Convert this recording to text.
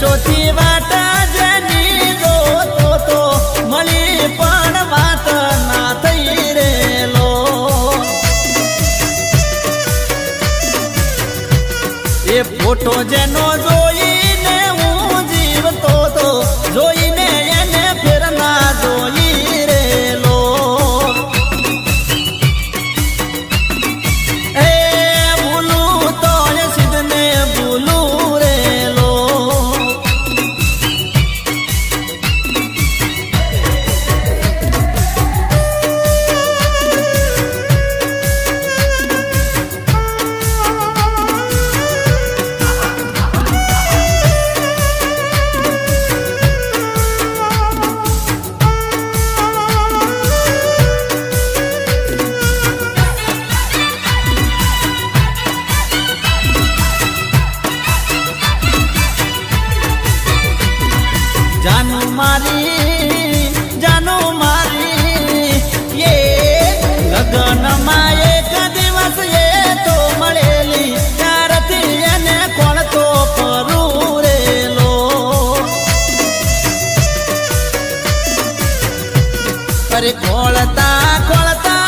વર્ષોથી વાટ જેની જોતો તો મળી પણ વાત ના થઈ રેલો એ ફોટો જેનો જોઈને હું જીવતો તો જોઈને એને ફેર ના જોઈ રેલો એ ભૂલું તો એ સિદ્ધને ભૂલું રેલો જાનો મારી એ લગનમાં એક દિવસ એ તો મળેલી ત્યારથી એને કોણ તો કરું રેલો અરે ખોળતા ખોળતા